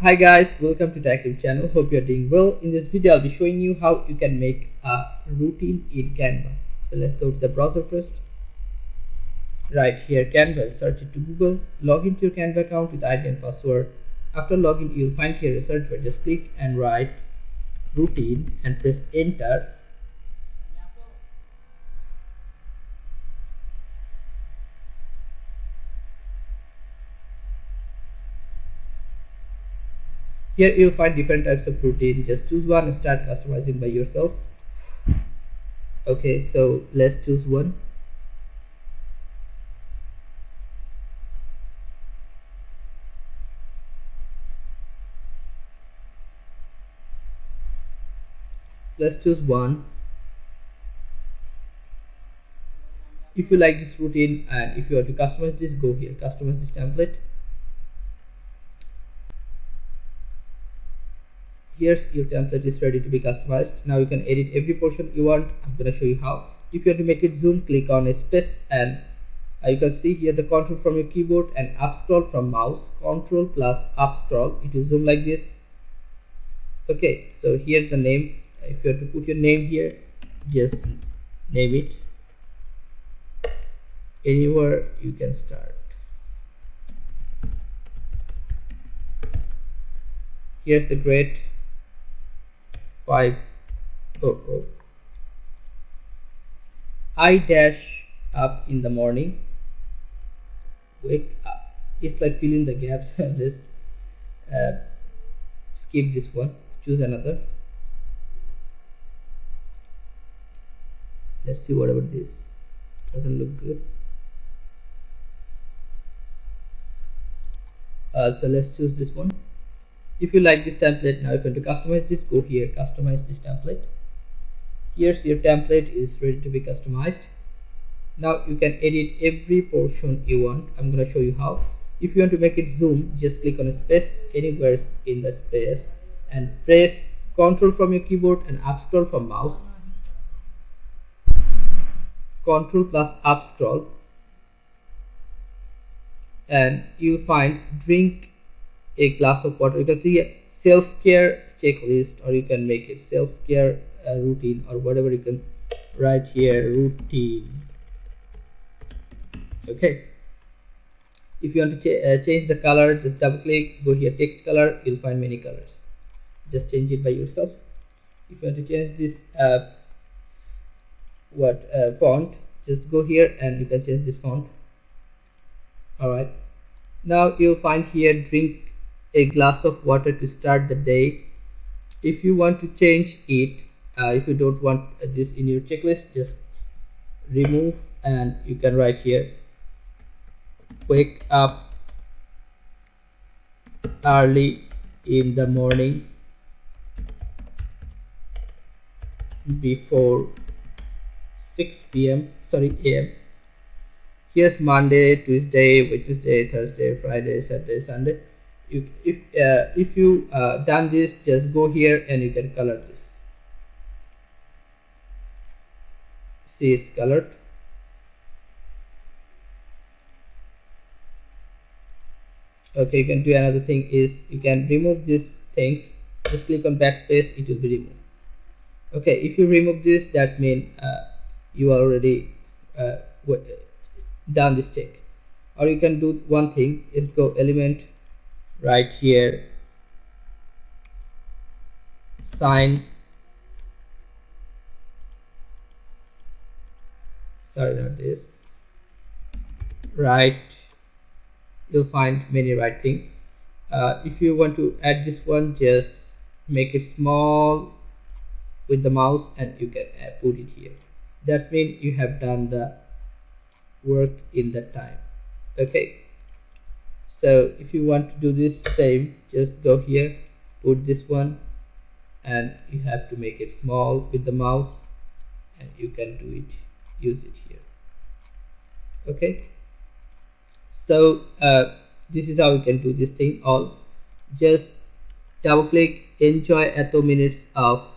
Hi guys, welcome to the active channel. Hope you're doing well. In this video I'll be showing you how you can make a routine in Canva. So let's go to the browser first. Right here Canva, search it to Google, log into your Canva account with ID and password. After login you'll find here a search bar. Just click and write routine and press enter. Here you'll find different types of routine. Just choose one and start customizing by yourself. Okay, so let's choose one. Let's choose one. If you like this routine and if you want to customize this, go here, customize this template. Here's your template is ready to be customized. Now you can edit every portion you want. I'm going to show you how. If you want to make it zoom, click on a space and you can see here the control from your keyboard and up scroll from mouse. Control plus up scroll, it will zoom like this. Okay, so here's the name. If you want to put your name here, just name it. Anywhere you can start. Here's the grade 500. I dash up in the morning. Wake up. It's like filling the gaps. Let's skip this one. Choose another. Let's see whatever this doesn't look good. So let's choose this one. If you like this template, now if you want to customize this, go here, customize this template. Here's your template is ready to be customized. Now you can edit every portion you want. I'm going to show you how. If you want to make it zoom, just click on a space anywhere in the space and press Control from your keyboard and up scroll from mouse. Control plus up scroll, and you'll find drink a glass of water. You can see a self-care checklist, or you can make it self-care routine, or whatever you can write here, routine. Okay, if you want to change the color, just double click, go here, text color, you'll find many colors. Just change it by yourself. If you want to change this font, just go here and you can change this font. Alright, now you'll find here drink a glass of water to start the day. If you want to change it, if you don't want this in your checklist, just remove and you can write here wake up early in the morning before 6 p.m. AM. Here's Monday, Tuesday, Wednesday, Thursday, Friday, Saturday, Sunday. If you done this, just go here and you can color this. See, it's colored. Okay, you can do another thing is you can remove these things. Just click on backspace, it will be removed. Okay, if you remove this, that means you already done this check. Or you can do one thing is go element right here, sign, sorry not this, right, you'll find many right thing. If you want to add this one, just make it small with the mouse and you can put it here. That means you have done the work in that time. Okay, so if you want to do this same, just go here, put this one, and you have to make it small with the mouse and you can do it, use it here. Okay, so this is how you can do this thing all. Just double click, enjoy at 2 minutes of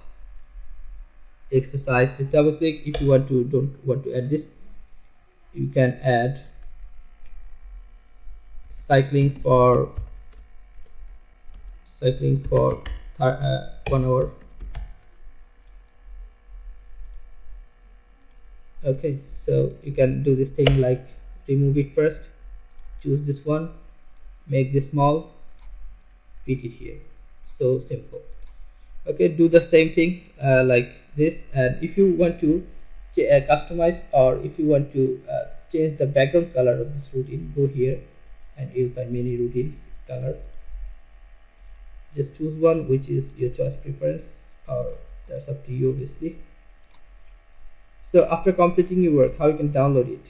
exercise. Just double click. If you don't want to add this, you can add cycling for cycling for 1 hour. Okay, so you can do this thing like remove it first, choose this one, make this small, fit it here. So simple. Okay, do the same thing like this. And if you want to customize, or if you want to change the background color of this routine, go here and you'll find many routines color. Just choose one which is your choice preference, or that's up to you obviously. So after completing your work, how you can download it?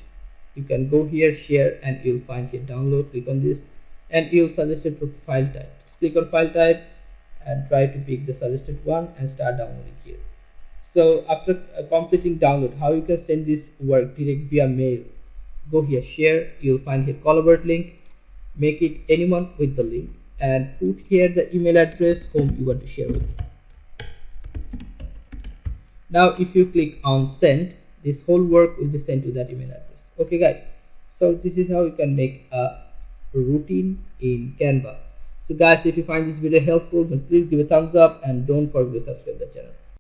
You can go here, share, and you'll find here download. Click on this and you'll suggest it for file type. Just click on file type and try to pick the suggested one and start downloading here. So after completing download, how you can send this work direct via mail? Go here, share, you'll find here collaborate link, make it anyone with the link, and put here the email address whom you want to share with. Now if you click on send, this whole work will be sent to that email address. Okay guys, so this is how you can make a routine in Canva. So guys, if you find this video helpful, then please give a thumbs up and don't forget to subscribe to the channel.